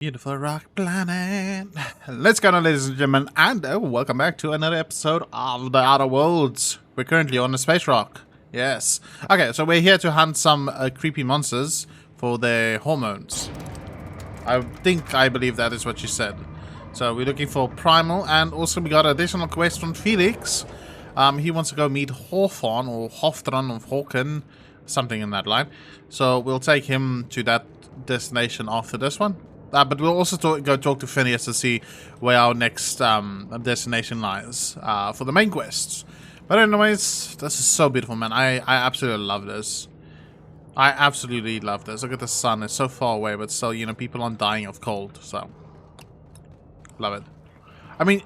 Beautiful rock planet. Let's go now, ladies and gentlemen, and welcome back to another episode of The Outer Worlds. We're currently on a space rock. Yes. Okay, so we're here to hunt some creepy monsters for their hormones. I believe that is what she said. So we're looking for Primal, and also we got an additional quest from Felix. He wants to go meet Hawthorne, or Hoftron, or Hawken, something in that line. So we'll take him to that destination after this one. But we'll also go talk to Phineas to see where our next destination lies for the main quests. But anyways, this is so beautiful, man. I absolutely love this. I absolutely love this. Look at the sun. It's so far away, but still, you know, people aren't dying of cold. So, love it. I mean,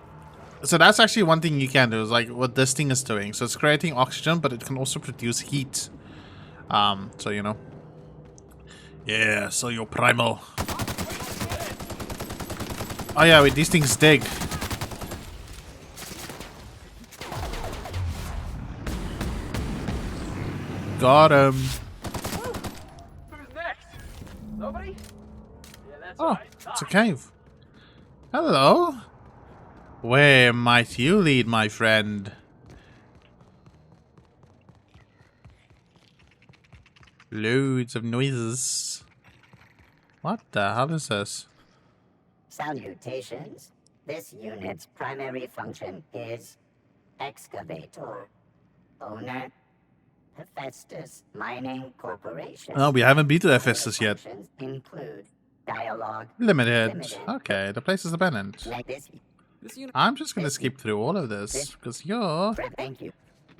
so that's actually one thing you can do, is like what this thing is doing. So it's creating oxygen, but it can also produce heat. So, you know. Yeah, so you're primal. Oh yeah, wait, these things dig. Got him. Who's next? Nobody? Yeah, that's Oh, right. it's a cave. Hello. Where might you lead, my friend? Loads of noises. What the hell is this? Salutations. This unit's primary function is excavator. Owner, Hephaestus Mining Corporation. Oh, we haven't beaten Hephaestus yet. Functions include dialogue. Limited. Okay, the place is abandoned. Like this. I'm just gonna skip through all of this because you're Thank you.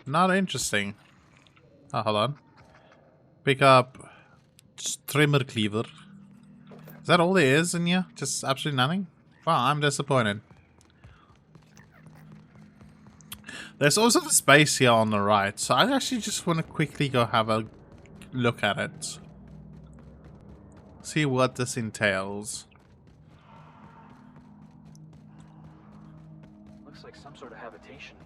not interesting. Oh, hold on. Pick up trimmer cleaver. Is that all there is in here? Just absolutely nothing? Wow, I'm disappointed. There's also the space here on the right, so I actually just want to quickly go have a look at it. See what this entails. Looks like some sort of habitation.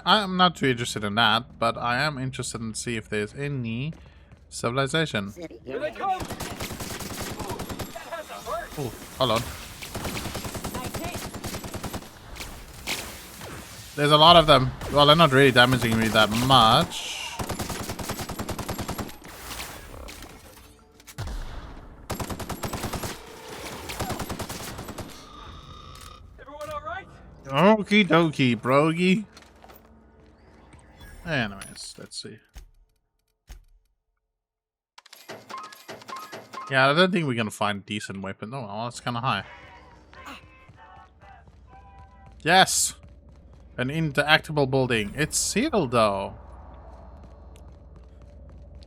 I'm not too interested in that, but I am interested in see if there's any civilization. Here they come! That has to hurt! Oh, hold on. There's a lot of them. Well, they're not really damaging me that much. Everyone alright? Okie dokie, brogy. Anyways, let's see. Yeah, I don't think we're gonna find a decent weapon. Oh, well, it's kind of high. Yes! An interactable building. It's sealed, though.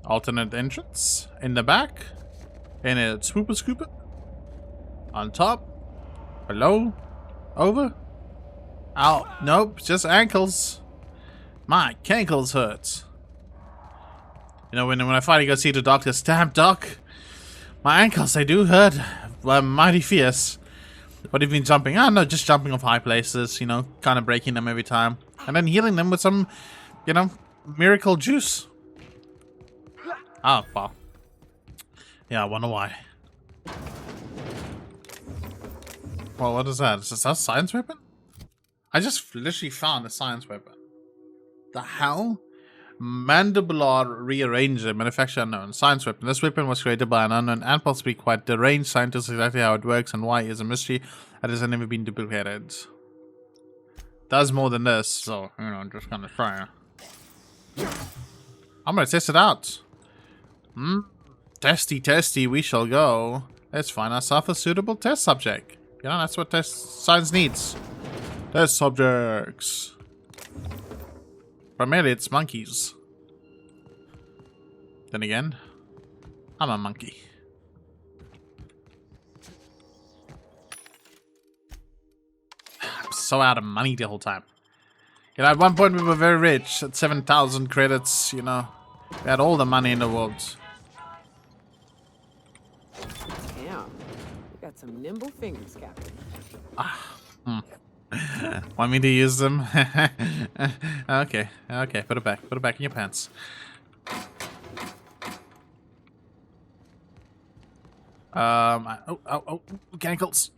Alternate entrance. In the back. In a swooper scooper. On top. Below. Over. Out. Nope, just ankles. My cankles hurt. You know, when I finally go see the doctor, damn doc. My ankles, they do hurt. Mighty fierce. What have you been jumping? Oh, no, just jumping off high places, you know, kind of breaking them every time. And then healing them with some, you know, miracle juice. Oh, well. Yeah, I wonder why. Well, what is that? Is that a science weapon? I just literally found a science weapon. The hell? Mandibular rearranger, manufacturer unknown. Science weapon. This weapon was created by an unknown and possibly quite deranged scientist. Exactly how it works and why is a mystery that has never been duplicated. Does more than this, so, you know, I'm just gonna try. I'm gonna test it out. Testy, we shall go. Let's find ourselves a suitable test subject. You know, that's what test science needs. Test subjects. Primarily, it's monkeys. Then again, I'm a monkey. I'm so out of money the whole time. You know, at one point we were very rich. At 7,000 credits, you know. We had all the money in the world. Damn, you got some nimble fingers, Captain. Want me to use them? Okay, put it back in your pants. Oh, cankles.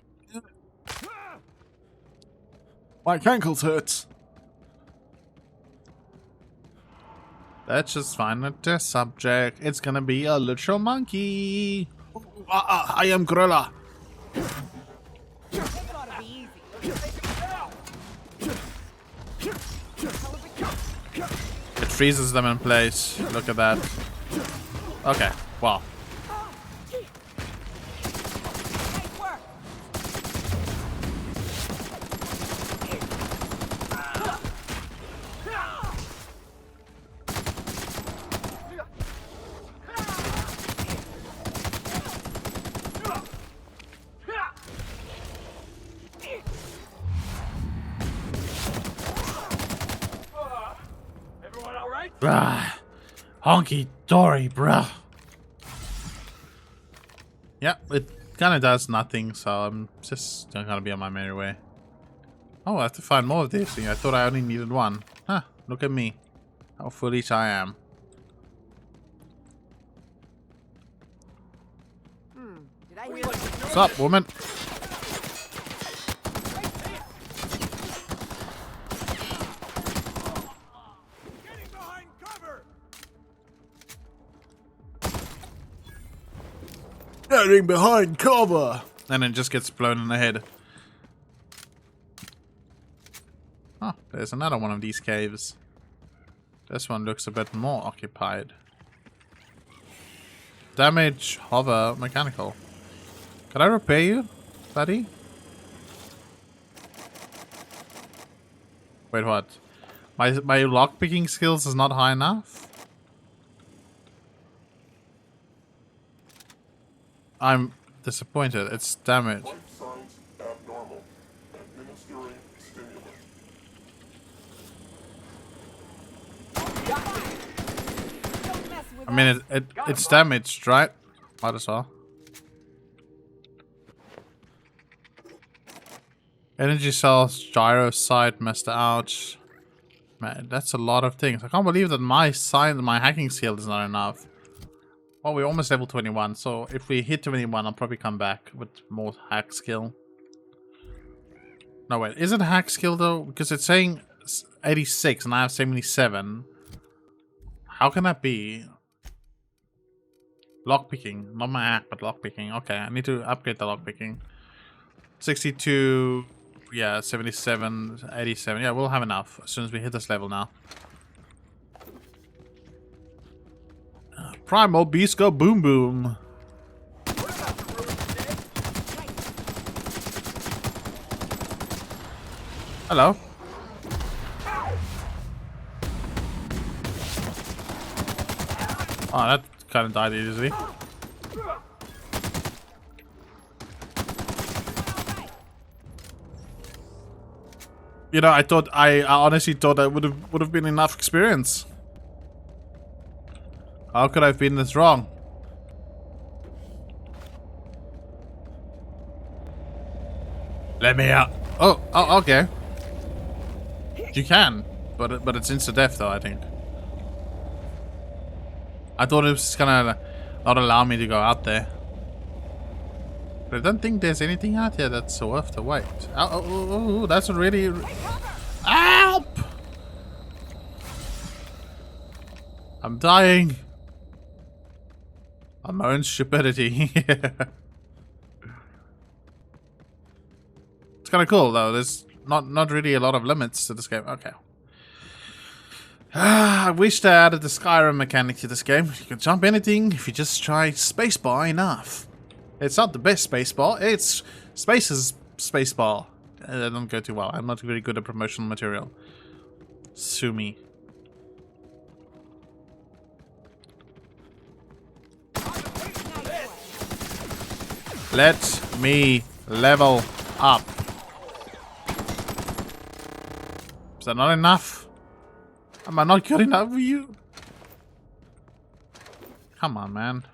My cankles hurts. Let's just find a test subject. It's gonna be a literal monkey. I am gorilla. It freezes them in place. Look at that. Okay, wow. Everyone all right? Bruh. Honky dory, bruh. Yeah, it kind of does nothing, so I'm just gonna be on my merry way. Oh, I have to find more of this thing. I thought I only needed one. Huh, look at me. How foolish I am. Did I hear What's up, woman? Getting behind cover! Getting behind cover! And it just gets blown in the head. Oh, there's another one of these caves. This one looks a bit more occupied. Damage, hover, mechanical. Can I repair you, buddy? Wait, what? My lockpicking skills is not high enough? I'm disappointed. It's damage. Life signs abnormal. Administering stimulant. Don't mess with I mean, it's damaged, right? Might as well. Energy cells, gyro site, Mr. Ouch. Man, that's a lot of things. I can't believe that my hacking skill is not enough. Well, we're almost level 21, so if we hit 21, I'll probably come back with more hack skill. No, wait, is it hack skill though? Because it's saying 86 and I have 77. How can that be? Lockpicking, not my hack, but lockpicking. Okay, I need to upgrade the lockpicking. 62, yeah, 77, 87. Yeah, we'll have enough as soon as we hit this level now. Primal Beast go boom boom. Hello. Oh, that kind of died easily. You know, I honestly thought that would have been enough experience. How could I have been this wrong? Let me out. Oh, okay. You can, but it's insta death though, I think. I thought it was just gonna not allow me to go out there. But I don't think there's anything out here that's worth the wait. Oh, that's really... Help! I'm dying. On my own stupidity. It's kind of cool though. There's not really a lot of limits to this game. Okay. I wish they added the Skyrim mechanic to this game. You can jump anything if you just try spacebar enough. It's not the best spacebar. It's Space's spacebar. They don't go too well. I'm not very good at promotional material. Sue me. Let me level up. Is that not enough? Am I not good enough for you? Come on, man.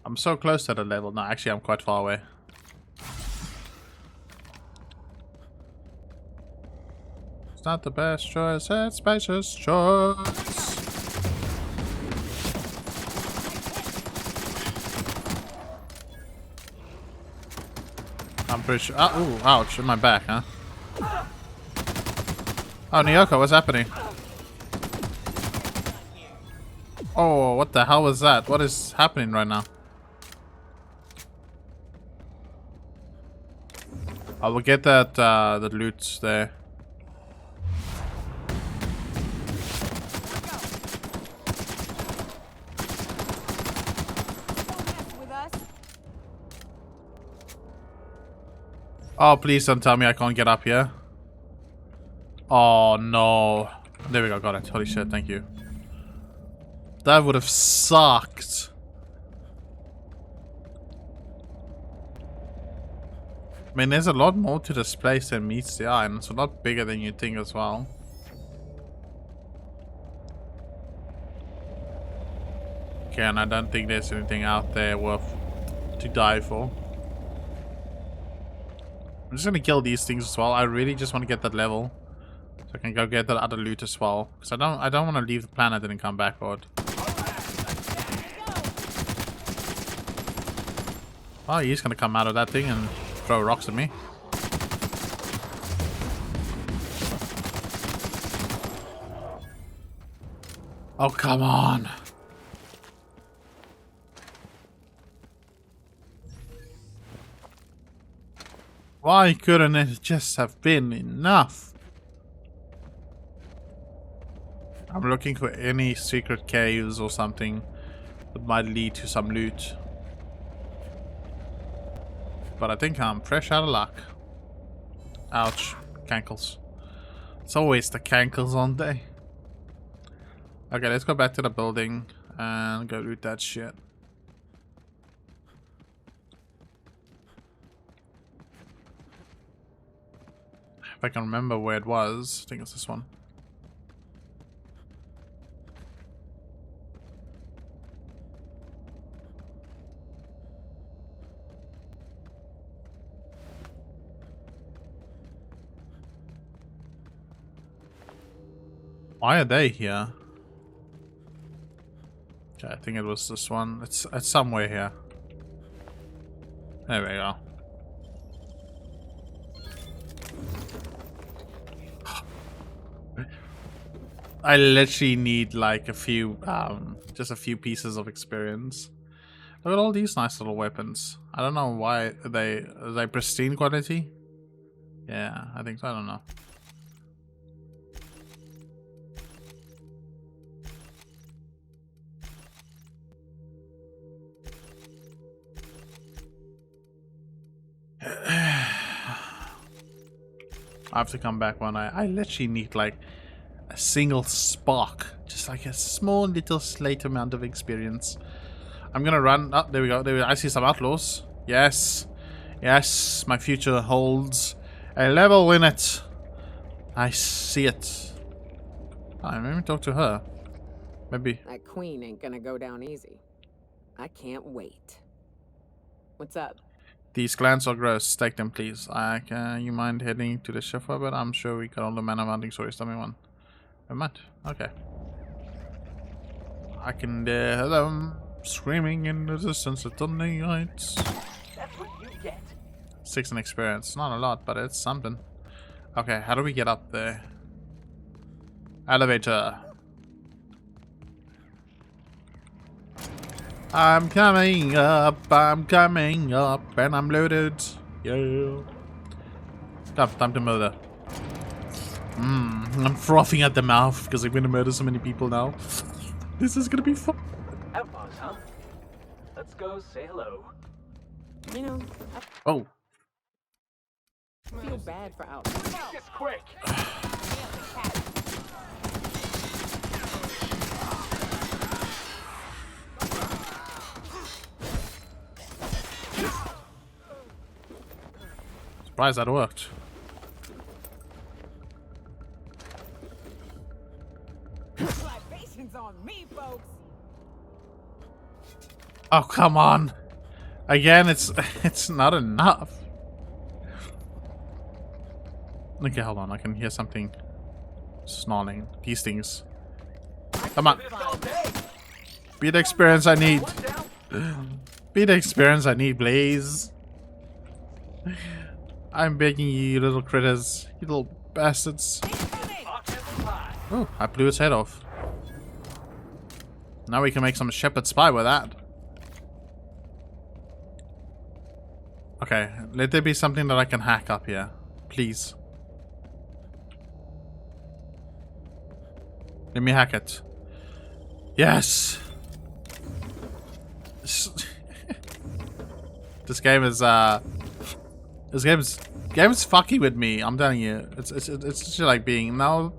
I'm so close to the level. No, actually, I'm quite far away. It's not the best choice. It's Space's choice. I'm pretty sure. Ooh, ouch, in my back, huh? Oh, Nyoko, what's happening? Oh, what the hell was that? What is happening right now? I will get that, the loot there. Oh, please don't tell me I can't get up here. Oh, no. There we go, got it. Holy shit, thank you. That would have sucked. I mean, there's a lot more to this place than meets the eye, and it's a lot bigger than you think as well. Okay, and I don't think there's anything out there worth to die for. I'm just gonna kill these things as well. I really just want to get that level, so I can go get that other loot as well. Because I don't want to leave the planet and come backward. Oh, he's gonna come out of that thing and throw rocks at me. Oh, come on. Why couldn't it just have been enough? I'm looking for any secret caves or something that might lead to some loot. But I think I'm fresh out of luck. Ouch. Cankles. It's always the cankles, aren't they? Okay, let's go back to the building and go loot that shit. If I can remember where it was, I think it's this one. Why are they here? Okay, I think it was this one. It's somewhere here. There we go. I literally need like a few, just a few pieces of experience. Look at all these nice little weapons. I don't know why are they pristine quality? Yeah, I think so. I don't know. I have to come back when I literally need like a single spark, just like a small little slight amount of experience. I'm gonna run. Oh, there we go. There we go. I see some outlaws. Yes, yes, my future holds a level in it. I see it. Let me talk to her. Maybe. That queen ain't gonna go down easy. I can't wait. What's up? These clans are gross. Take them, please. You mind heading to the chauffeur? But I'm sure we got all the man of hunting stories. Tell me one. Never mind. Okay. I can hear them screaming in the distance at the nights. That's what you get. 6 in experience. Not a lot, but it's something. Okay, how do we get up there? Elevator. I'm coming up, and I'm loaded. Yeah. Time to murder. I'm frothing at the mouth because I'm gonna murder so many people now. This is gonna be fun. Outlaws, huh? Let's go say hello. You know, Oh. I feel bad for outlaws. Just quick. Surprised that worked. Libations on me, folks. Oh, come on. Again, it's not enough. Okay, hold on. I can hear something snarling. These things. Come on. Be the experience I need. Be the experience I need, please. I'm begging you, you little critters. You little bastards. Oh, I blew his head off. Now we can make some shepherd's pie with that. Okay, let there be something that I can hack up here. Please. Let me hack it. Yes! This game is game's fucky with me. I'm telling you, it's just like being no.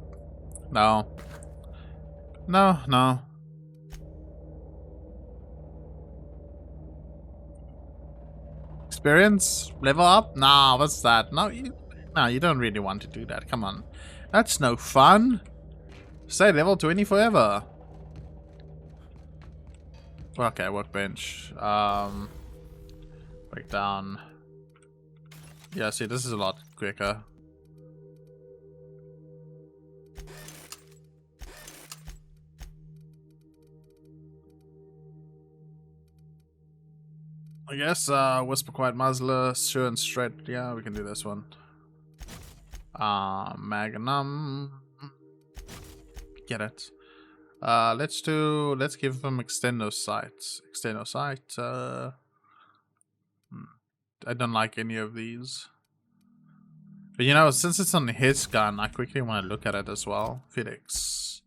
Experience level up? Nah, what's that? No, you don't really want to do that. Come on, that's no fun. Stay level 20 forever. Okay, workbench. Break down. Yeah, see, this is a lot quicker. I guess, Whisper Quiet Muzzler, Sure and Straight. Yeah, we can do this one. Magnum. Get it. Let's give them Extendo Sight. Extendo Sight, I don't like any of these. But you know, since it's on his gun, I quickly want to look at it as well. Felix.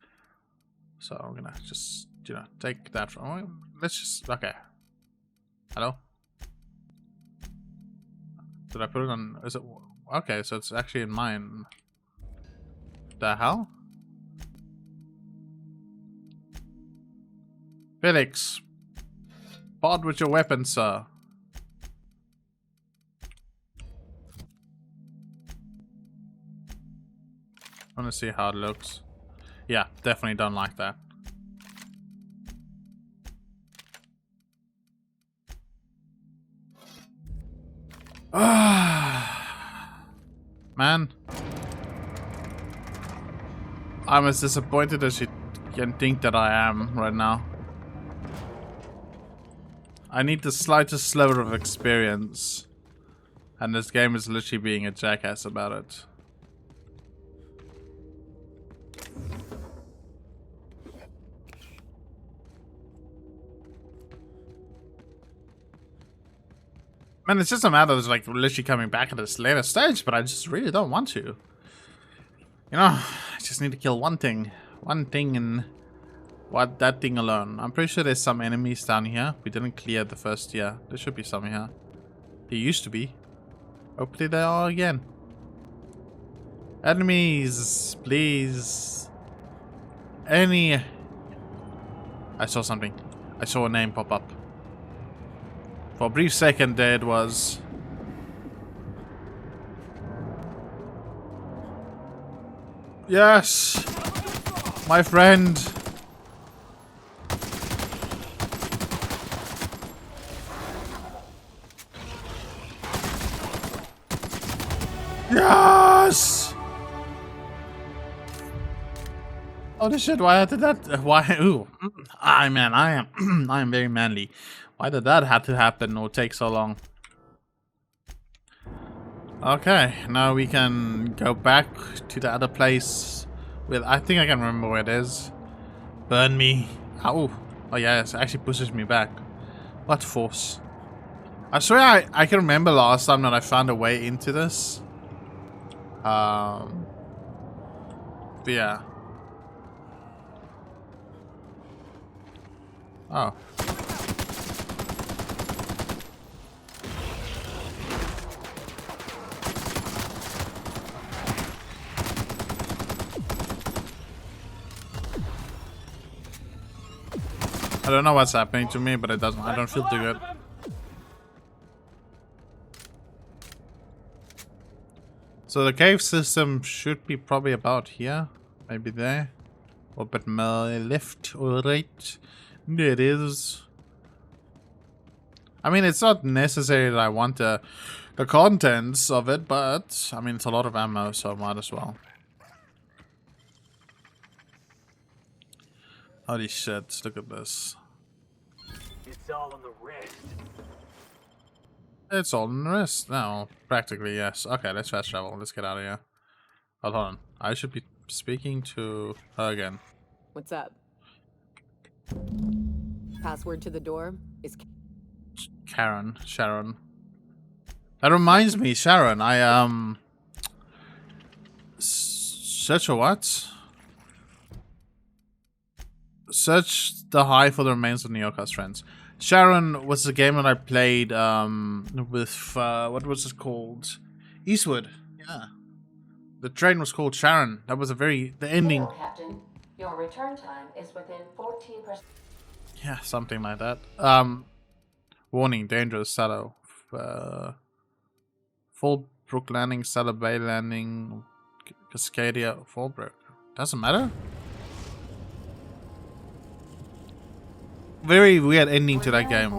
So I'm gonna just, you know, take that from. Let's just, okay. Hello? Did I put it on, is it, okay, so it's actually in mine. The hell? Felix. Part with your weapon, sir. I want to see how it looks. Yeah, definitely don't like that. Man. I'm as disappointed as you can think that I am right now. I need the slightest sliver of experience. And this game is literally being a jackass about it. Man, it's just a matter of like literally coming back at this later stage, but I just really don't want to. You know, I just need to kill one thing. One thing and what that thing alone. I'm pretty sure there's some enemies down here. We didn't clear the first year. There should be some here. There used to be. Hopefully there are again. Enemies, please. I saw something. I saw a name pop up. For a brief second there it was. Yes! My friend! Yes! Oh this shit, why did that why ooh. Man, I am very manly. Why did that have to happen or take so long? Okay, now we can go back to the other place with I think I can remember where it is. Burn me. Ow. Oh yeah, it actually pushes me back. What force? I swear I can remember last time that I found a way into this. But yeah. Oh. I don't know what's happening to me, but it doesn't. I don't feel too good. So the cave system should be probably about here, maybe there, or a bit more left or right. There it is. I mean, it's not necessary that I want the contents of it, but I mean, it's a lot of ammo, so I might as well. Holy shit! Look at this. It's all on the wrist. It's all in the wrist. No, practically, yes. Okay, let's fast travel. Let's get out of here. Hold on. I should be speaking to her again. What's up? Password to the door is Sharon. That reminds me, Sharon, search for what? Search the Hive for the remains of Nyoka's friends. Sharon was a game that I played with what was it called? Eastwood. Yeah. The train was called Sharon. That was the ending. Hello, Captain. Your return time is within 14%. Yeah, something like that. Warning, dangerous, Sallow. Fallbrook Landing, Sallow Bay Landing, Cascadia, Fallbrook. Doesn't matter. Very weird ending to that game.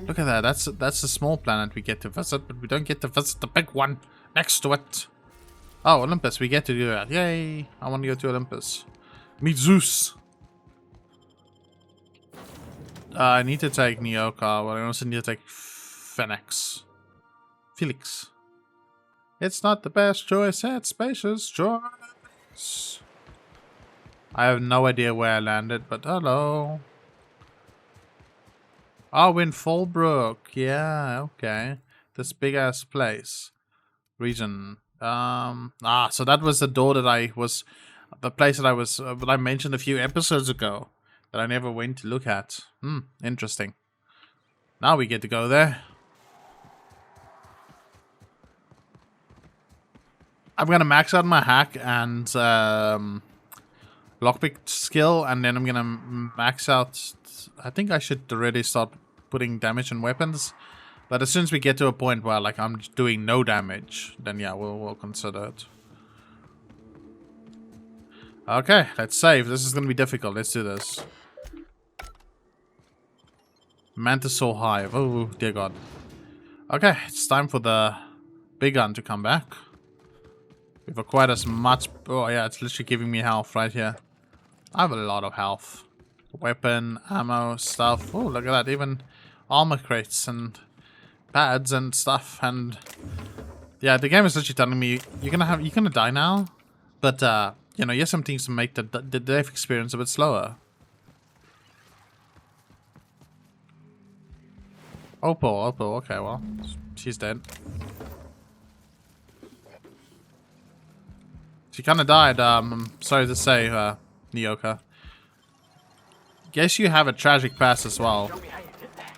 Look at that. That's a small planet we get to visit, but we don't get to visit the big one next to it. Oh, Olympus. We get to do that. Yay! I want to go to Olympus. Meet Zeus. I need to take Nyoka, but I also need to take Felix. It's not the best choice, it's spacious choice. I have no idea where I landed, but hello. Oh, in Fallbrook. Yeah, okay. This big ass place. Region. So that was the door that the place that I mentioned a few episodes ago that I never went to look at. Interesting. Now we get to go there. I'm gonna max out my hack and lockpick skill, and then I'm gonna max out. I think I should already start putting damage in weapons, but as soon as we get to a point where like I'm doing no damage, then yeah, we'll consider it. Okay, let's save. This is gonna be difficult. Let's do this. MANTE Hive. Oh dear God. Okay, it's time for the big gun to come back. We've acquired as much. Oh yeah, it's literally giving me health right here. I have a lot of health. Weapon, ammo, stuff. Oh, look at that. Even armor crates and pads and stuff. And yeah, the game is literally telling me you're gonna die now. But you know, here's some things to make the death experience a bit slower. Opal. Okay, well, she's dead. She kind of died. I'm sorry to say, Nyoka. Guess you have a tragic past as well. Show me how you did that.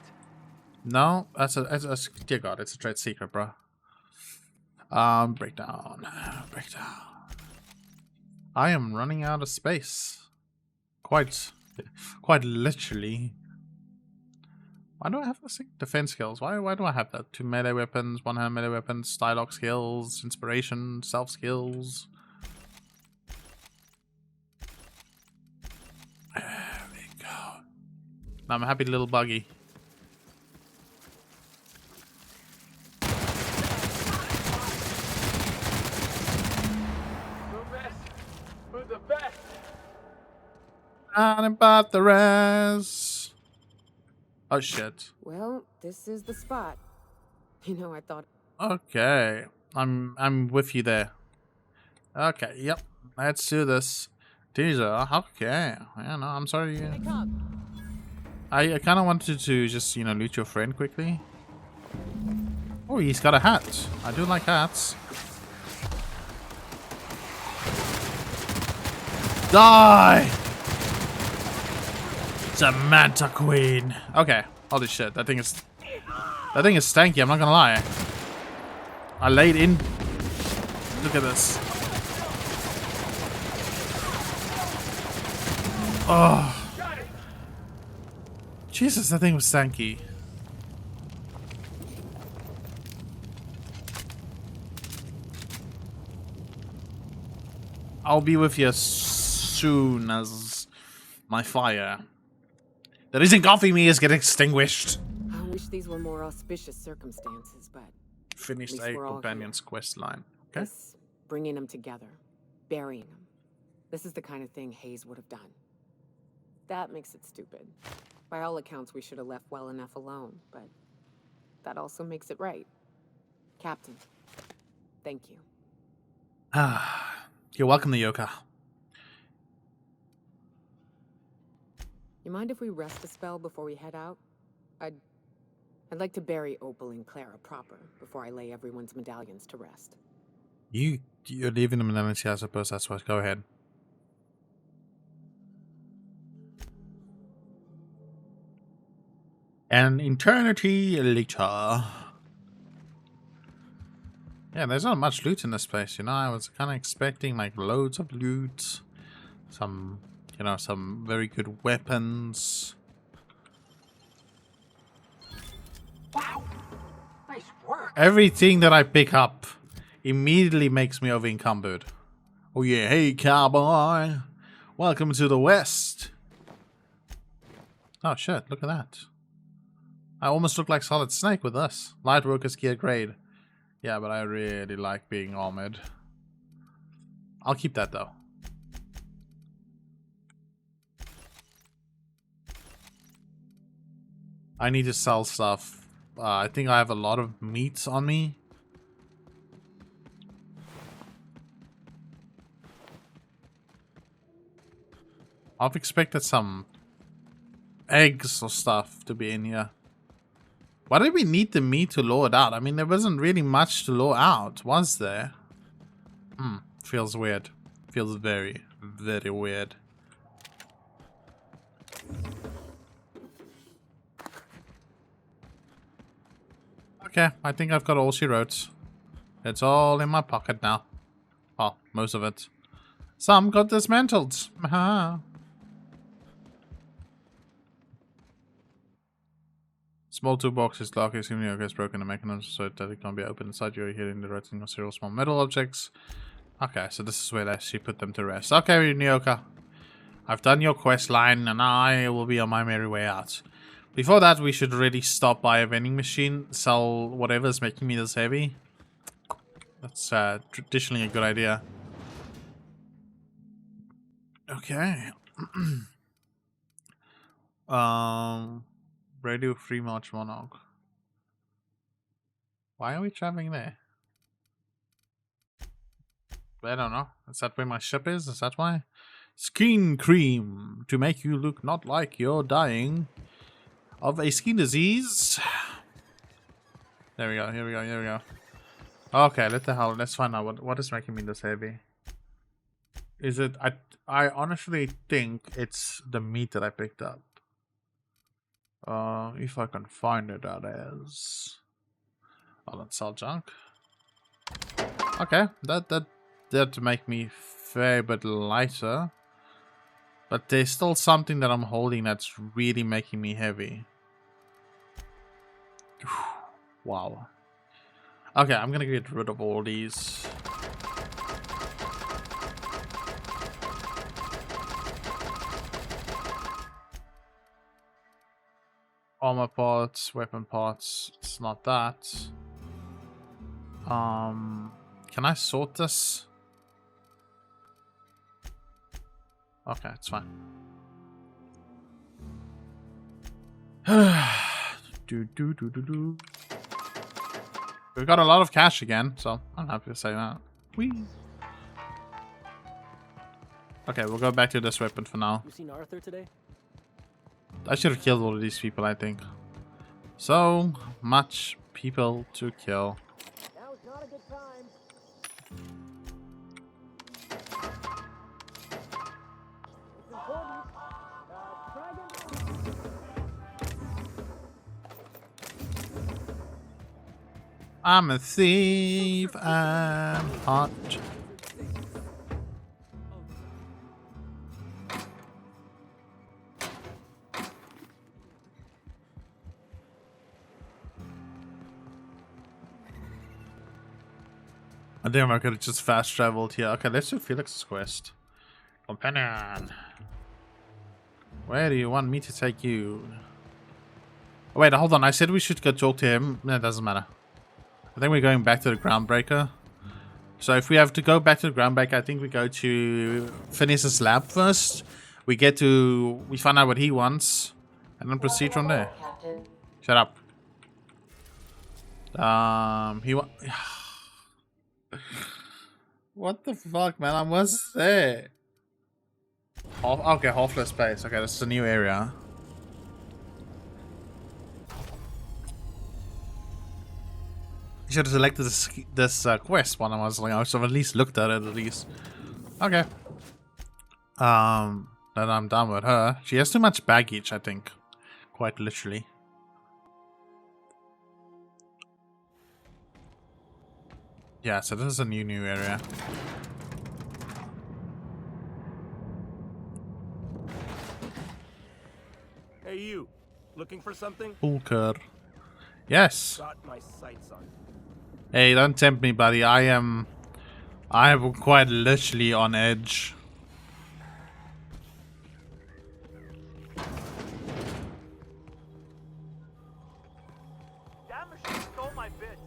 No, that's dear God, it's a trade secret, bro. Breakdown. I am running out of space. Quite literally. Why do I have this thing? Defense skills. Why do I have that? 2 melee weapons, 1 hand melee weapons, Stylock skills, inspiration, self skills. There we go. I'm a happy little buggy. We're the best. Not about the rest. Oh shit. Well, this is the spot. You know, I thought. Okay. I'm with you there. Okay, yep. Let's do this. Teaser. Okay. Yeah, no, I'm sorry. They come. I kind of wanted to just, you know, loot your friend quickly. Oh, he's got a hat. I do like hats. Die! It's a Manta Queen. Okay. Holy shit. That thing is stanky, I'm not gonna lie. I laid in. Look at this. Oh. Jesus, that thing was stanky. I'll be with you as soon as my fire that is engulfing me is getting extinguished. I wish these were more auspicious circumstances, but Finished At least a we're all companion's quest line. Okay. this, bringing them together, burying them. This is the kind of thing Hayes would have done. That makes it stupid. By all accounts, we should have left well enough alone, but that also makes it right. Captain, thank you. You're welcome, Nyoka. You mind if we rest a spell before we head out? I'd like to bury Opal and Clara proper before I lay everyone's medallions to rest. You're leaving them in the I suppose that's what. Go ahead. An eternity later. Yeah, there's not much loot in this place, you know. I was kind of expecting like loads of loot, some, you know, some very good weapons. Wow. Nice work. Everything that I pick up immediately makes me over encumbered. Oh yeah, hey cowboy, welcome to the West. Oh shit, look at that. I almost look like Solid Snake with this. Lightworker's gear grade. Yeah, but I really like being armored. I'll keep that though. I need to sell stuff. I think I have a lot of meat on me. I've expected some eggs or stuff to be in here. Why did we need the meat to lure it out? I mean, there wasn't really much to lure out, was there? Feels weird. Feels very, very weird. Okay, I think I've got all she wrote. It's all in my pocket now. Well, most of it. Some got dismantled. Haha. Small toolbox is locked, assuming your is broken the mechanism so that it can't be opened inside. You're hitting the rotating of several small metal objects. Okay, so this is where she put them to rest. Okay, Nyoka. I've done your quest line and I will be on my merry way out. Before that, we should really stop by a vending machine, sell whatever's making me this heavy. That's traditionally a good idea. Okay. Radio Free March Monarch. Why are we traveling there? I don't know. Is that where my ship is? Is that why? Skin cream to make you look not like you're dying of a skin disease. There we go. Here we go. Here we go. Okay, let's find out what is making me this heavy. Is it? I honestly think it's the meat that I picked up. If I can find it, that is. Oh, let's sell junk. Okay, that make me fair bit lighter. But there's still something that I'm holding that's really making me heavy. Wow. Okay, I'm gonna get rid of all these. Armor parts, weapon parts, it's not that. Can I sort this? Okay, it's fine. We've got a lot of cash again, so I'm happy to say that. Whee! Okay, we'll go back to this weapon for now. You seen Arthur today? I should have killed all of these people, I think. So much people to kill. Now's not a good time. It's important. I'm a thief and hot. I think I could have just fast traveled here. Okay, let's do Felix's quest. Companion. Where do you want me to take you? Oh, wait, hold on. I said we should go talk to him. No, it doesn't matter. I think we're going back to the Groundbreaker. So if we have to go back to the Groundbreaker, I think we go to Phineas's lab first. We find out what he wants. And then proceed from there. Captain. Shut up. He wa- What the fuck, man? I was there. Okay, Hofler space. Okay, this is a new area. You should have selected this quest one. I should have at least looked at it at least. Okay. Then I'm done with her. She has too much baggage, I think. Quite literally. Yeah, so this is a new area. Hey, you. Looking for something? Fulker. Yes. Got my sights on. Hey, don't tempt me, buddy. I am quite literally on edge. That machine stole my bits.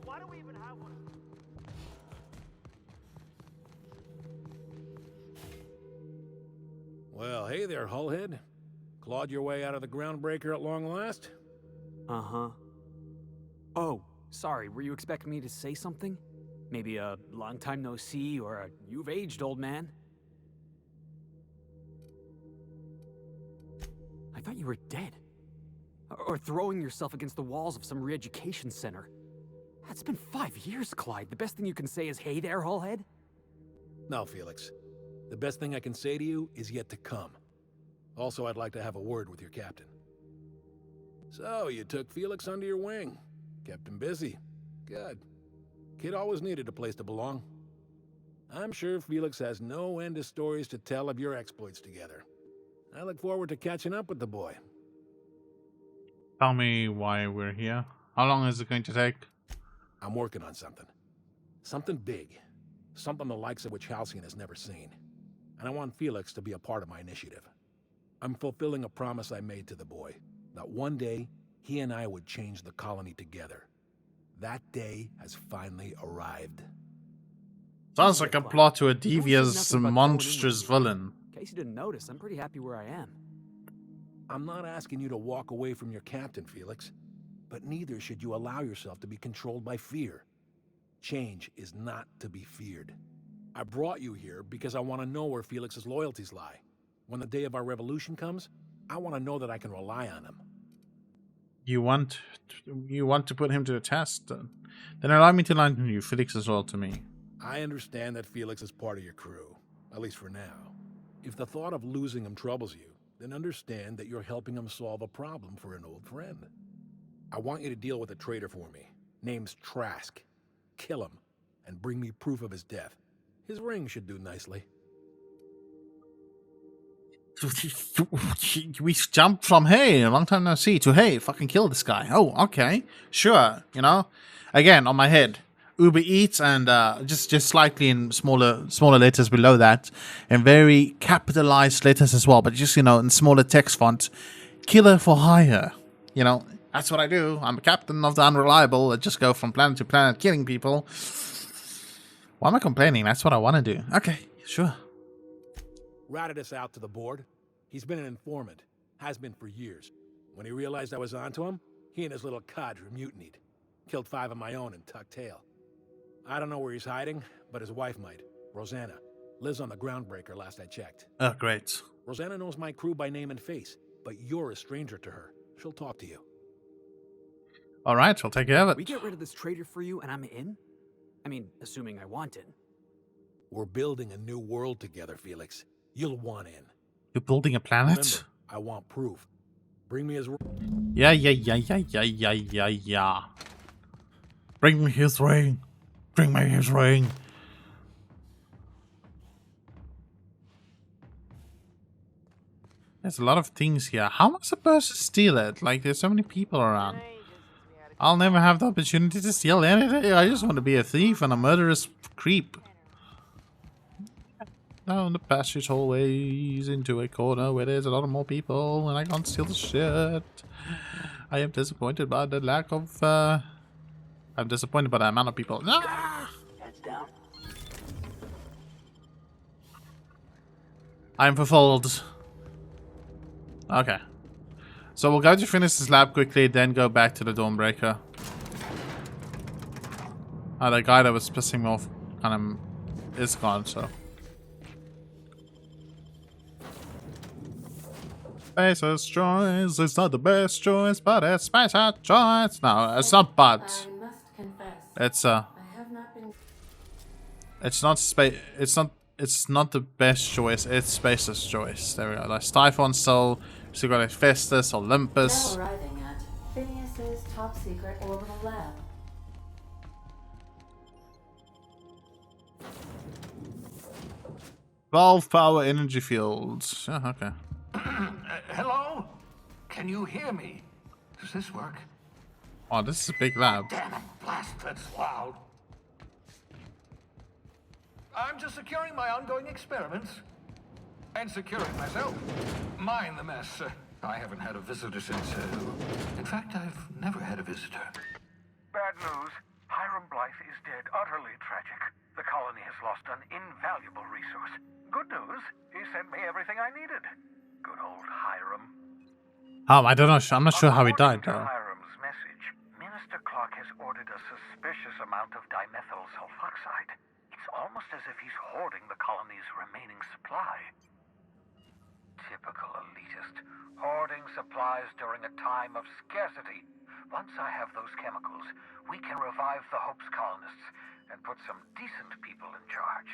Why do we even have one? Well, hey there, Hullhead. Clawed your way out of the groundbreaker at long last? Uh-huh. Oh, sorry, were you expecting me to say something? Maybe a long time no see or a you've aged, old man? I thought you were dead. Or throwing yourself against the walls of some re-education center. That's been 5 years, Clyde. The best thing you can say is, hey there, Hullhead? No, Felix. The best thing I can say to you is yet to come. Also, I'd like to have a word with your captain. So, you took Felix under your wing. Kept him busy. Good. Kid always needed a place to belong. I'm sure Felix has no end of stories to tell of your exploits together. I look forward to catching up with the boy. Tell me why we're here. How long is it going to take? I'm working on something. Something big. Something the likes of which Halcyon has never seen. And I want Felix to be a part of my initiative. I'm fulfilling a promise I made to the boy. That one day, he and I would change the colony together. That day has finally arrived. Sounds like a plot to a devious, monstrous villain. In case you didn't notice, I'm pretty happy where I am. I'm not asking you to walk away from your captain, Felix. But neither should you allow yourself to be controlled by fear. Change is not to be feared. I brought you here because I want to know where Felix's loyalties lie. When the day of our revolution comes, I want to know that I can rely on him. You want to put him to the test? Then allow me to learn from you. Felix is loyal to me. I understand that Felix is part of your crew, at least for now. If the thought of losing him troubles you, then understand that you're helping him solve a problem for an old friend. I want you to deal with a traitor for me. Name's Trask. Kill him, and bring me proof of his death. His ring should do nicely. We jumped from hey, long time no see to hey, fucking kill this guy. Oh, okay, sure. You know, again on my head, Uber Eats and just slightly in smaller letters below that, and very capitalized letters as well, but just in smaller text font. Killer for hire. You know, that's what I do. I'm a captain of the unreliable. I just go from planet to planet killing people. Why am I complaining? That's what I want to do. Okay, sure. Ratted us out to the board. He's been an informant. Has been for years. When he realized I was onto him, he and his little cadre mutinied. Killed 5 of my own and tucked tail. I don't know where he's hiding, but his wife might. Rosanna. Lives on the groundbreaker last I checked. Oh, great. Rosanna knows my crew by name and face, but you're a stranger to her. She'll talk to you. All right, we'll take care of We it. get rid of this traitor for you and I'm in? I mean, assuming I want in. We're building a new world together, Felix. You'll want in. You're building a planet? Remember, I want proof. Bring me his... Yeah. Bring me his ring. Bring me his ring. There's a lot of things here. How am I supposed to steal it? Like, there's so many people around. I'll never have the opportunity to steal anything. I just want to be a thief and a murderous creep. Down the passage hallways into a corner where there's a lot of more people and I can't steal the shit. I am disappointed by the lack of, I'm disappointed by the amount of people. Ah! I'm fulfilled. Okay. So we're going to finish this lab quickly, then go back to the Dawnbreaker. The guy that was pissing me off kind of is gone, so. Spacer's choice. It's not the best choice, but it's Spacer's choice. No, it's not but. I must confess, It's I have not been. it's not space. It's not the best choice. It's Spacer's choice. There we go. Like Typhon Soul. So you got like Festus, Olympus. Now arriving at Phineas's top secret orbital lab. Valve power energy fields. Yeah, okay. Hello? Can you hear me? Does this work? Oh, this is a big lab. Damn it, blast, that's loud. I'm just securing my ongoing experiments. And securing myself. Mind the mess. I haven't had a visitor since, in fact, I've never had a visitor. Bad news. Hiram Blythe is dead. Utterly tragic. The colony has lost an invaluable resource. Good news. He sent me everything I needed. Good old Hiram. I don't know. I'm not sure how he died, According to though. Hiram's message, Minister Clark has ordered a suspicious amount of dimethyl sulfoxide. It's almost as if he's hoarding the colony's remaining supply. Typical elitist. Hoarding supplies during a time of scarcity. Once I have those chemicals, we can revive the Hope's colonists and put some decent people in charge.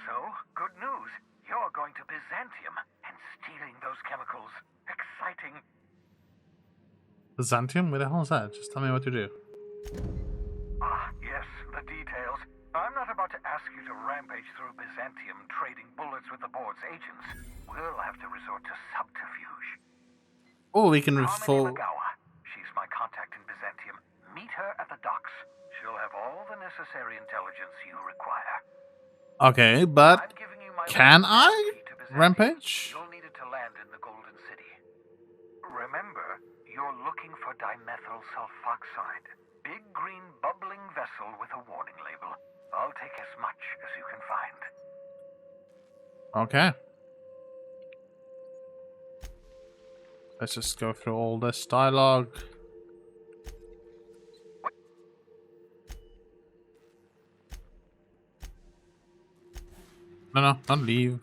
So, good news. You're going to Byzantium and stealing those chemicals. Exciting. Byzantium? Where the hell is that? Just tell me what to do. Ah, yes, the details. I'm not about to ask you to rampage through Byzantium trading bullets with the board's agents. We'll have to resort to subterfuge. Oh, we can Harmony Magawa. She's my contact in Byzantium. Meet her at the docks. She'll have all the necessary intelligence you require. Okay, but I'm giving you my can I key to Byzantium. rampage? You'll need it to land in the Golden City. Remember, you're looking for dimethyl sulfoxide. Big green bubbling vessel with a warning label. I'll take as much as you can find. Okay. Let's just go through all this dialogue. No, don't leave.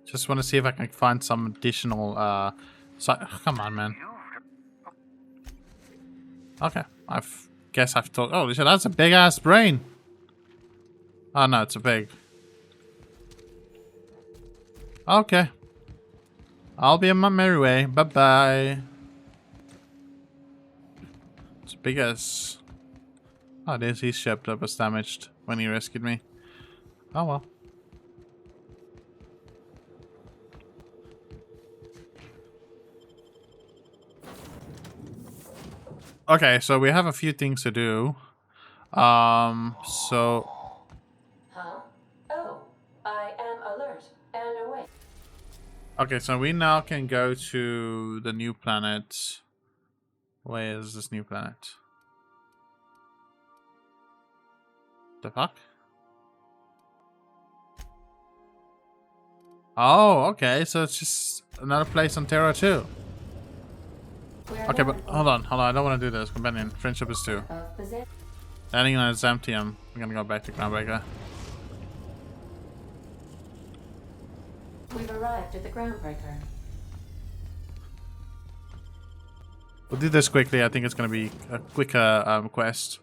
Just want to see if I can find some additional, come on, man. Okay, guess I've told. Oh, shit, that's a big ass brain. Oh no, it's a pig. Okay. I'll be on my merry way. Bye bye. It's big as. Oh, it is. His ship that was damaged when he rescued me. Oh well. Okay, so we have a few things to do. So. Huh? Oh, I am alert and awake. Okay, so we now can go to the new planet. Where is this new planet? The fuck? Oh, okay, so it's just another place on Terra too. Okay, but hold on, I don't want to do this. Companion, friendship is 2. Landing on Byzantium. I'm gonna go back to Groundbreaker. We've arrived at the Groundbreaker. We'll do this quickly. I think it's gonna be a quicker quest.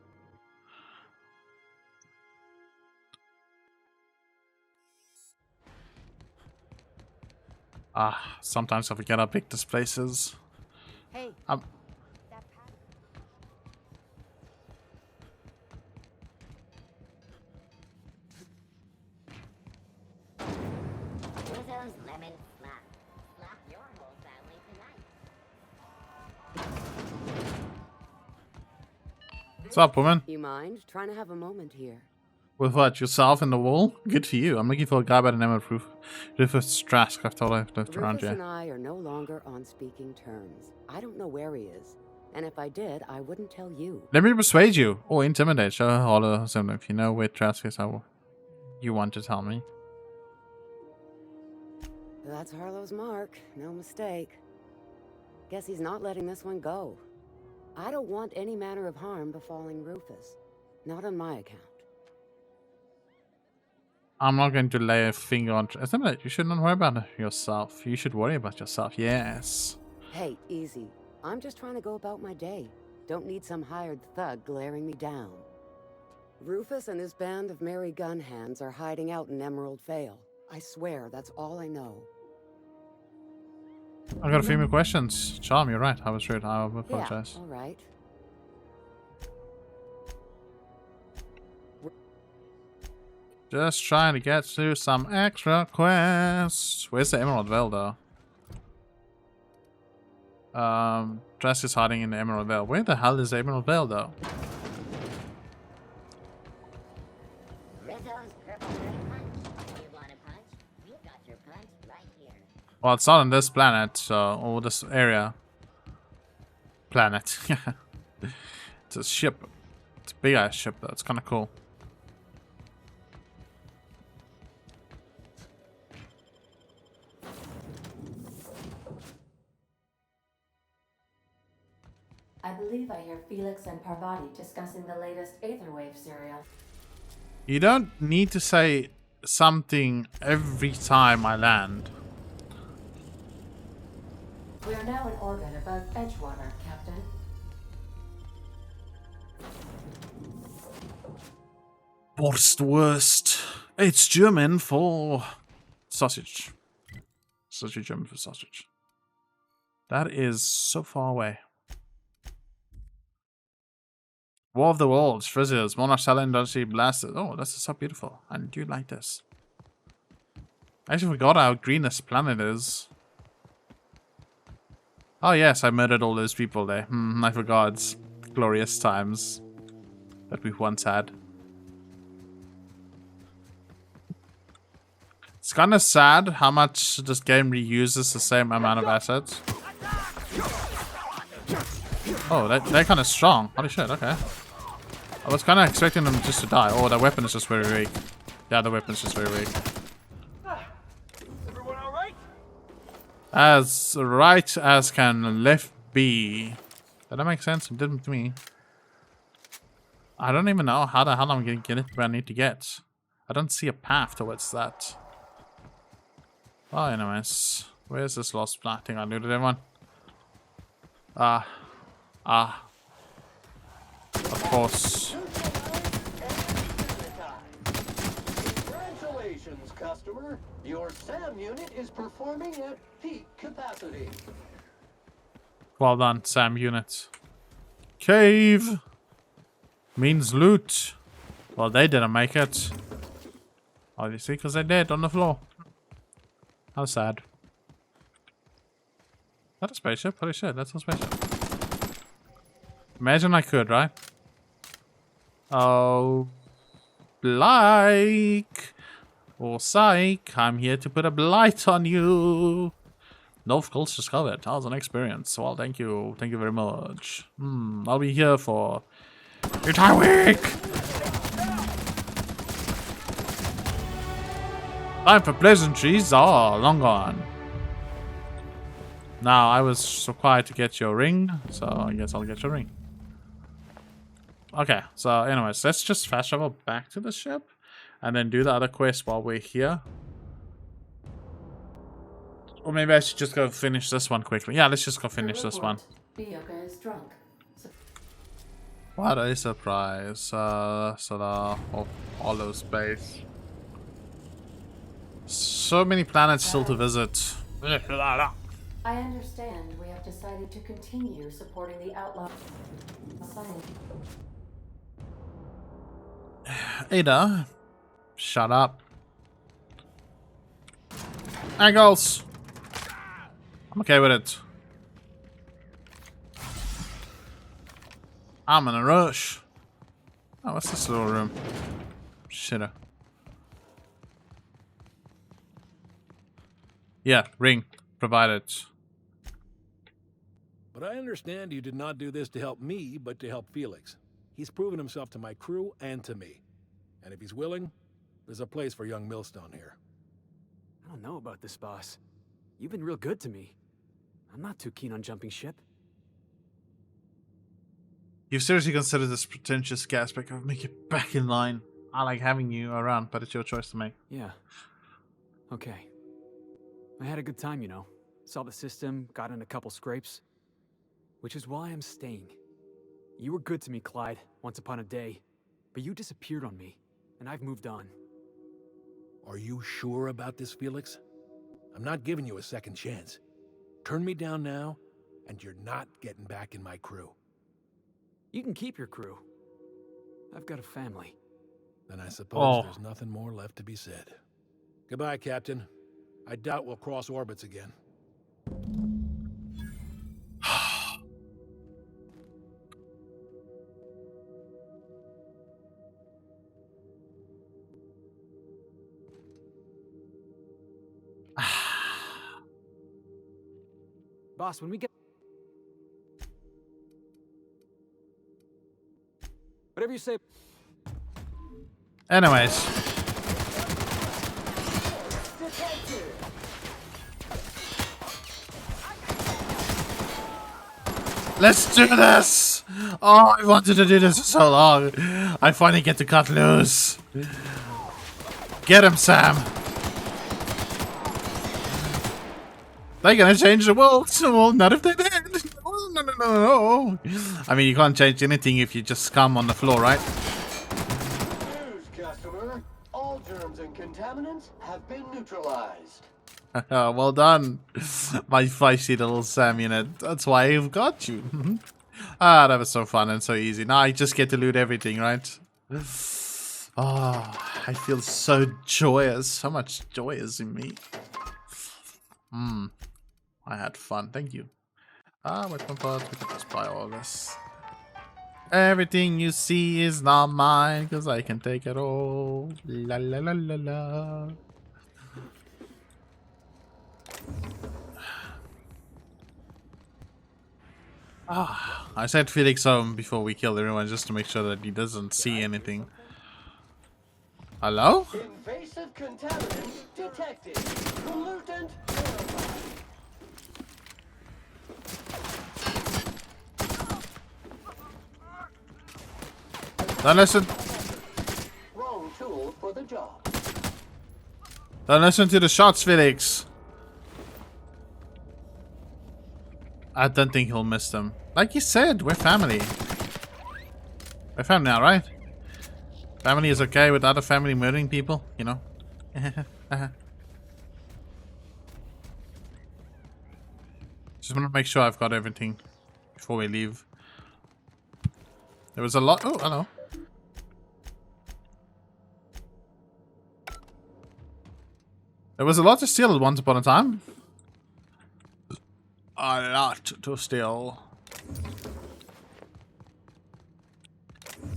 Sometimes I forget how big this place is. Hey. Uzo's lemon slap. Slap your whole family tonight. What's up, woman? You mind? Trying to have a moment here. With what? Yourself in the wall? Good for you. I'm looking for a guy by the name of Rufus Trask. I've told I've left around Rufus and here. I are no longer on speaking terms. I don't know where he is. And if I did, I wouldn't tell you. Let me persuade you. Or intimidate. Show all of them. If you know where Trask is, you want to tell me. That's Harlow's mark. No mistake. Guess he's not letting this one go. I don't want any manner of harm befalling Rufus. Not on my account. I'm not going to lay a finger on... Isn't it? You should not worry about yourself. You should worry about yourself. Yes. Hey, easy. I'm just trying to go about my day. Don't need some hired thug glaring me down. Rufus and his band of merry gun hands are hiding out in Emerald Vale. I swear, that's all I know. I've got a few more questions. Charm, you're right. I was rude. I apologize. Yeah, all right. Just trying to get through some extra quests. Where's the Emerald Vale, though? Dress is hiding in the Emerald Vale. Where the hell is the Emerald Vale, though? Rizzo's purple dirty punch. You want a punch? You got your punch right here. Well, it's not on this planet, so... or this area. Planet. It's a ship. It's a big-ass ship, though. It's kind of cool. I believe I hear Felix and Parvati discussing the latest Aetherwave serial. You don't need to say something every time I land. We are now in orbit above Edgewater, Captain. Borstwurst. It's German for sausage. Sausage German for sausage. That is so far away. War of the Worlds, Frizzers, Monarch Salad, Dodgy Blasters. Oh, this is so beautiful. I do like this. I actually forgot how green this planet is. Oh yes, I murdered all those people there. I forgot. Glorious times that we once had. It's kind of sad how much this game reuses the same amount of assets. Oh, they're kind of strong. Holy shit, okay. I was kind of expecting them just to die. Oh, their weapon is just very weak. Yeah, the weapon is just very weak. Everyone all right? As right as can left be. Did that make sense? It didn't to me. I don't even know how the hell I'm going to get it where I need to get. I don't see a path towards that. Oh, anyways. Where's this lost plant thing I looted everyone? Of course. Congratulations, customer. Your SAM unit is performing at peak capacity. Well done, SAM unit. Cave means loot. Well, they didn't make it. Obviously, because they're dead on the floor. How sad. Is that a spaceship? Holy shit, that's a spaceship. Imagine I could, right? Oh, like or psych, I'm here to put a blight on you. No skills discovered. That was an experience. Well, thank you. Thank you very much. I'll be here for the entire week. Time for pleasantries. Oh, long gone. Now, I was required to get your ring, so I guess I'll get your ring. Okay, so anyways, let's just fast travel back to the ship and then do the other quest while we're here. Or maybe I should just go finish this one quickly. Yeah, let's just go finish this one. Bioka is drunk. What a surprise. So the hollow space. So many planets still to visit. I understand we have decided to continue supporting the outlaw science. Ada, shut up. Angles. I'm okay with it. I'm in a rush. Oh, what's this little room? Shitter. Yeah, ring. Provided. But I understand you did not do this to help me, but to help Felix. He's proven himself to my crew and to me. And if he's willing, there's a place for young Millstone here. I don't know about this, boss. You've been real good to me. I'm not too keen on jumping ship. You've seriously considered this pretentious aspect of make it back in line. I like having you around, but it's your choice to make. Yeah. Okay. I had a good time, you know. Saw the system, got in a couple scrapes. Which is why I'm staying. You were good to me, Clyde, once upon a day. But you disappeared on me, and I've moved on. Are you sure about this, Felix? I'm not giving you a second chance. Turn me down now, and you're not getting back in my crew. You can keep your crew. I've got a family. Then I suppose there's nothing more left to be said. Goodbye, Captain. I doubt we'll cross orbits again. Boss, when we get... Whatever you say. Anyways. Let's do this! Oh, I wanted to do this for so long. I finally get to cut loose. Get him, Sam. They're gonna change the world. Well, not if they did. No. I mean, you can't change anything if you just come on the floor, right? News, customer. All germs and contaminants have been neutralized. Well done, my feisty little Sam unit. That's why I've got you. Ah, that was so fun and so easy. Now I just get to loot everything, right? Oh, I feel so joyous. So much joy is in me. I had fun. Thank you. Weapon parts. We can just buy all this. Everything you see is not mine, because I can take it all. La la la la la. I said Felix home before we killed everyone just to make sure that he doesn't see anything. Hello? Invasive contaminant detected. Pollutant verified. Don't listen. Wrong tool for the job. Don't listen to the shots, Felix. I don't think he'll miss them. Like you said, we're family. We're family now, right? Family is okay with other family murdering people, you know? Just want to make sure I've got everything before we leave. There was a lot. Oh, hello. There was a lot to steal at once upon a time. A lot to steal.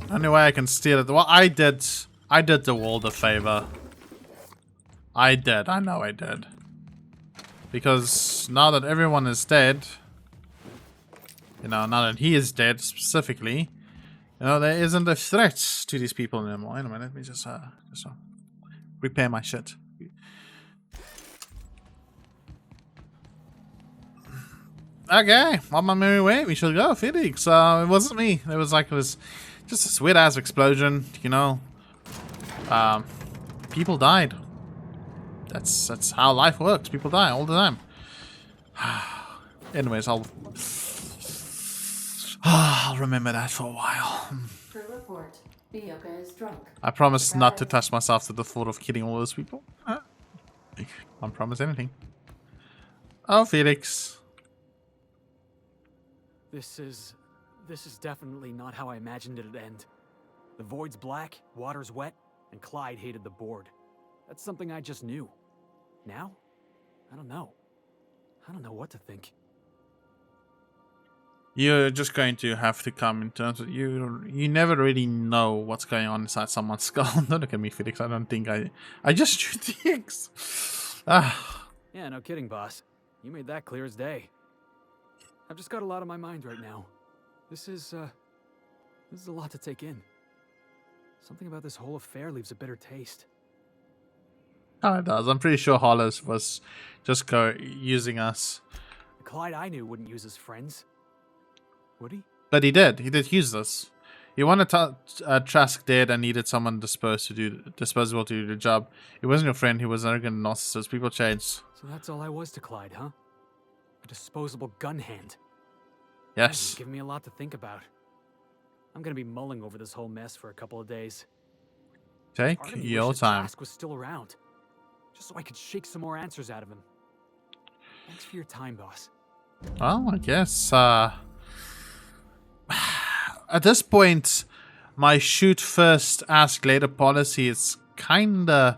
Only way I can steal it. Well, I did the world a favor. I did. I know I did. Because now that everyone is dead, you know, now that he is dead specifically, you know, there isn't a threat to these people anymore. Anyway, let me just repair my shit. Okay, on my merry way, we shall go, Felix. It wasn't me. It was just this weird ass explosion, you know. People died. That's how life works. People die all the time. Anyways, I'll remember that for a while. Crew report. Bioka is drunk. I promise not to touch myself to the thought of killing all those people. Can't promise anything. Oh, Felix. This is definitely not how I imagined it'd end. The void's black, water's wet, and Clyde hated the board. That's something I just knew. Now? I don't know. I don't know what to think. You're just going to have to come in terms of you never really know what's going on inside someone's skull. Don't look at me, Felix. I don't think I just shoot things. Yeah, no kidding, boss. You made that clear as day. I've just got a lot on my mind right now. This is a lot to take in. Something about this whole affair leaves a bitter taste. Oh, it does. I'm pretty sure Hollis was just using us The Clyde I knew wouldn't use his friends. Would he? But he did. He did use this. He wanted Trask dead and needed someone disposable to do the job. He wasn't your friend. He was an arrogant narcissist. People change. So that's all I was to Clyde, huh? A disposable gun hand. Yes. Give me a lot to think about. I'm gonna be mulling over this whole mess for a couple of days. Take Part of me your wished that time. Trask was still around, just so I could shake some more answers out of him. Thanks for your time, boss. Well, I guess at this point, my shoot first, ask later policy is kinda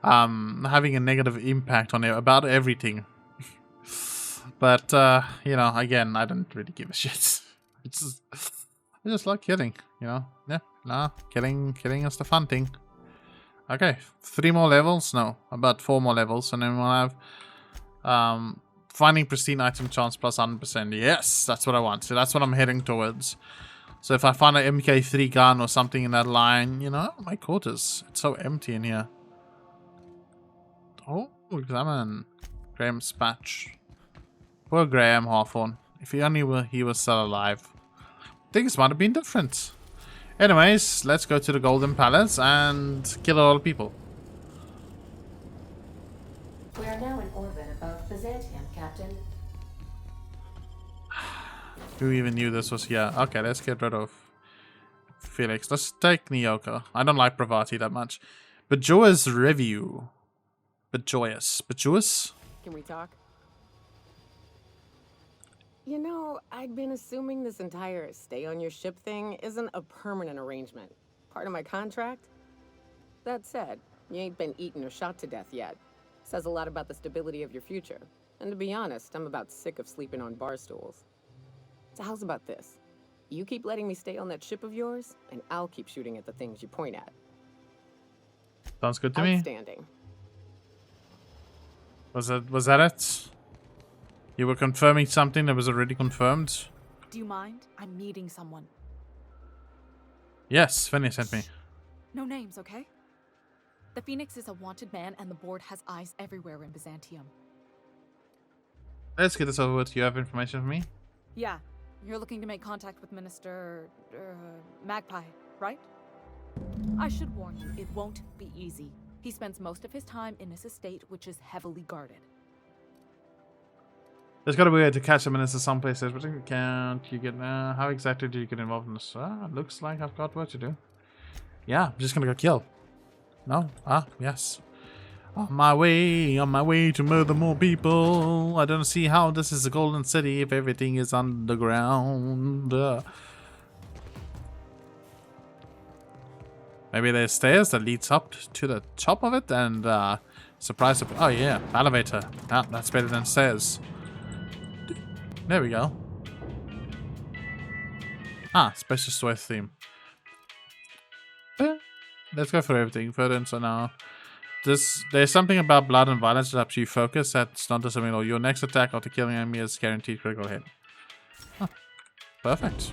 having a negative impact on about everything. But you know, again, I don't really give a shit. I just like killing, you know. Yeah, no, killing is the fun thing. Okay, 3 more levels. No, about 4 more levels, and then we'll have finding pristine item chance plus 100%. Yes, that's what I want. So that's what I'm heading towards. So if I find an MK3 gun or something in that line, you know, my quarters. It's so empty in here. Oh, examine. Graham's patch. Poor Graham Hawthorne. If he only were, he was still alive. Things might have been different. Anyways, let's go to the Golden Palace and kill all the people. We are now in orbit above Byzantium, Captain. Who even knew this was here? Okay, let's get rid of Felix. Let's take Nyoka. I don't like Pravati that much. Bejoyous review. Bejoyous? Can we talk? You know, I'd been assuming this entire stay on your ship thing isn't a permanent arrangement. Part of my contract? That said, you ain't been eaten or shot to death yet. Says a lot about the stability of your future. And to be honest, I'm about sick of sleeping on bar stools. So how's about this? You keep letting me stay on that ship of yours, and I'll keep shooting at the things you point at. Sounds good to me. Outstanding. Was that it? You were confirming something that was already confirmed? Do you mind? I'm meeting someone. Yes, Finny sent me. No names, okay? The Phoenix is a wanted man, and the board has eyes everywhere in Byzantium. Let's get this over with. You have information for me? Yeah, you're looking to make contact with Minister... Magpie, right? I should warn you, it won't be easy. He spends most of his time in his estate, which is heavily guarded. There's got to be a way to catch them in some places, but can't you get... how exactly do you get involved in this? Looks like I've got work to do. Yeah, I'm just gonna go kill. No? Yes. On my way to murder more people. I don't see how this is a golden city if everything is underground. Maybe there's stairs that leads up to the top of it and surprise. Oh yeah, elevator. Ah, that's better than stairs. There we go. Special story theme. Let's go for everything. Further so now. There's something about blood and violence that helps you focus. That's not the same at all. Your next attack after killing enemy is guaranteed critical hit. Huh. Perfect.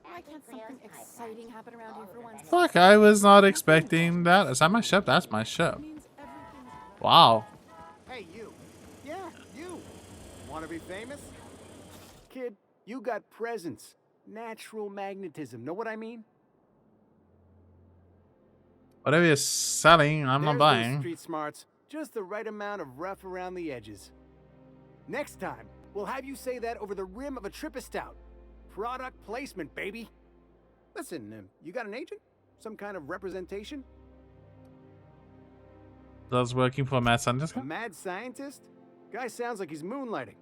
Why can't something exciting happen around here for once? Fuck, I was not expecting that. Is that my ship? That's my ship. Wow. Hey, you. Yeah, you. Want to be famous? Kid, you got presence. Natural magnetism. Know what I mean? Whatever you're selling, I'm not There's those buying. Street smarts. Just the right amount of rough around the edges. Next time, we'll have you say that over the rim of a Trippa Stout. Product placement, baby. Listen, you got an agent? Some kind of representation? Does working for a mad scientist? A mad scientist? Guy sounds like he's moonlighting.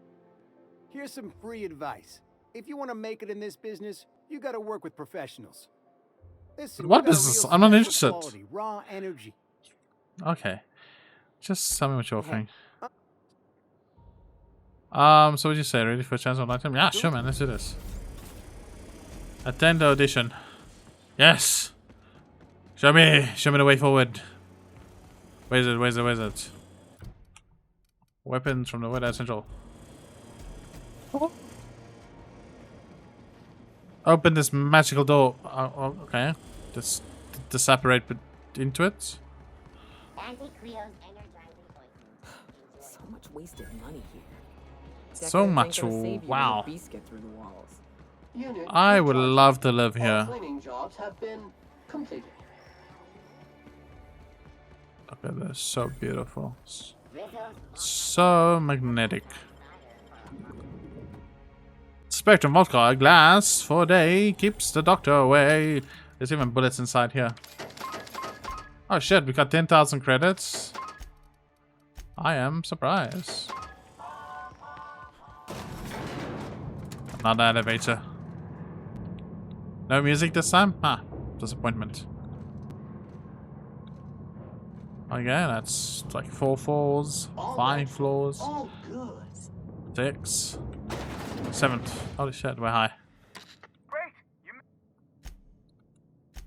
Here's some free advice. If you want to make it in this business, you got to work with professionals. Listen, What we got a business? real I'm not special interested. quality, raw energy. Okay. Just tell me what you're offering. So what you say? Ready for a chance on item? Yeah, sure, man. Let's do this. Attend the audition. Yes. Show me the way forward. Where's it? Weapons from the White House Central. Open this magical door. Oh, okay. Just to separate into it. So much wasted money here. So Decades much. ain't gonna save you when Wow. the beasts get through the walls. Unit I would recharge. love to live All here. cleaning jobs have been completed. Look at this. So beautiful. So magnetic. Spectrum vodka, a glass for a day keeps the doctor away. There's even bullets inside here. Oh shit, we got 10,000 credits. I am surprised. Another elevator. No music this time? Ah, disappointment. Okay, that's like 4 floors, 5 floors, All good. 6, 7. Holy shit, we're high.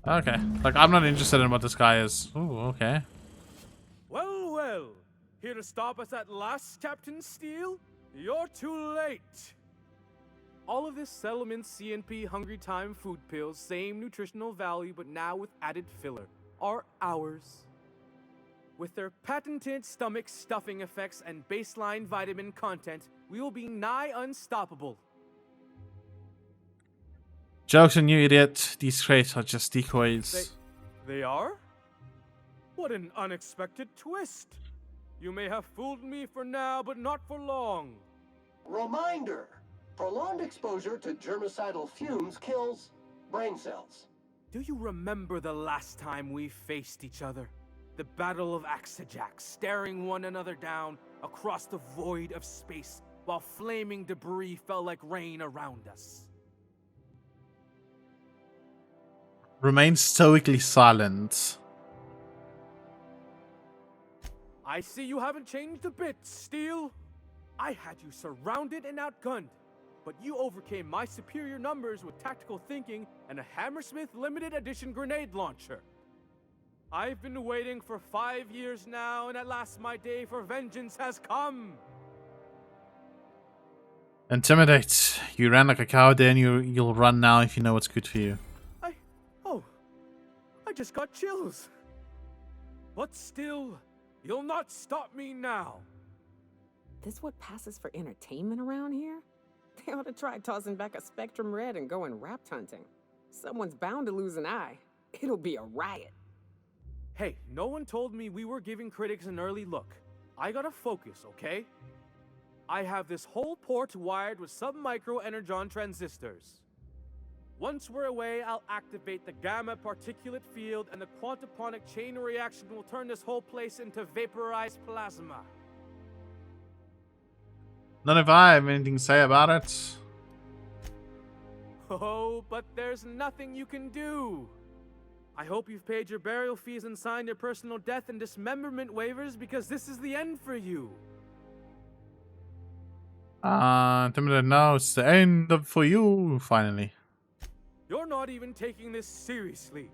Okay, like I'm not interested in what this guy is. Ooh, okay. Well, well. Here to stop us at last, Captain Steele? You're too late. All of this settlement CNP Hungry Time food pills, same nutritional value, but now with added filler, are ours. With their patented stomach stuffing effects and baseline vitamin content, we will be nigh unstoppable. Jokes on you, idiot. These crates are just decoys. They are? What an unexpected twist. You may have fooled me for now, but not for long. Reminder. Prolonged exposure to germicidal fumes kills brain cells. Do you remember the last time we faced each other? The Battle of Axajak, staring one another down across the void of space while flaming debris fell like rain around us. Remain stoically silent. I see you haven't changed a bit, Steele. I had you surrounded and outgunned, but you overcame my superior numbers with tactical thinking and a Hammersmith limited edition grenade launcher. I've been waiting for 5 years now, and at last my day for vengeance has come. Intimidate. You ran like a coward then, you'll run now if you know what's good for you. I just got chills. But still, you'll not stop me now. This what passes for entertainment around here? They ought to try tossing back a Spectrum Red and going rapt hunting. Someone's bound to lose an eye. It'll be a riot. Hey, no one told me we were giving critics an early look. I gotta focus, okay? I have this whole port wired with sub-micro energon transistors. Once we're away, I'll activate the gamma particulate field and the quantaponic chain reaction will turn this whole place into vaporized plasma. None of I have anything to say about it. Oh, but there's nothing you can do. I hope you've paid your burial fees and signed your personal death and dismemberment waivers because this is the end for you. Intimidate now, it's the end for you, finally. You're not even taking this seriously.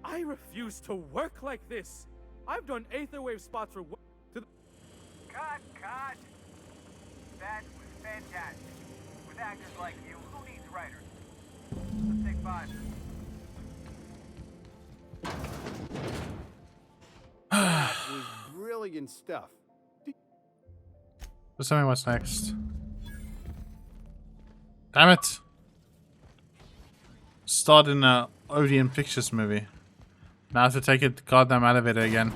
I refuse to work like this. I've done aetherwave spots for Cut! That was fantastic. With actors like you, who needs writers? Let's take 5. That was brilliant stuff. Just tell me what's next. Damn it! Starred in a Odeon Pictures movie. Now I have to take it to goddamn elevator again.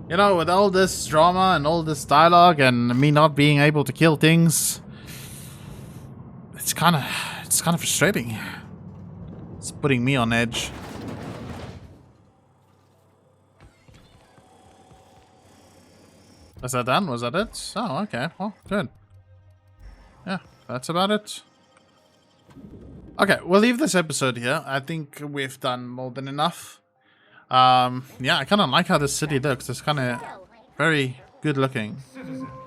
You know, with all this drama and all this dialogue and me not being able to kill things, it's kind of frustrating. It's putting me on edge. Was that done? Was that it? Oh, okay. Well, good. Yeah, that's about it. Okay, we'll leave this episode here. I think we've done more than enough. Yeah, I kind of like how this city looks. It's kind of very good looking.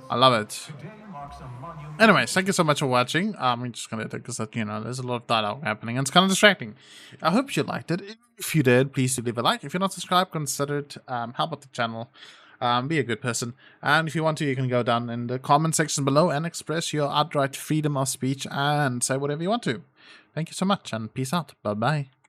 I love it. Anyways, thank you so much for watching. I'm just gonna do because you know there's a lot of dialogue happening and it's kind of distracting. I hope you liked it. If you did, please do leave a like. If you're not subscribed, consider it. Help out the channel. Be a good person. And if you want to, you can go down in the comment section below and express your outright freedom of speech and say whatever you want to. Thank you so much, and peace out. Bye-bye.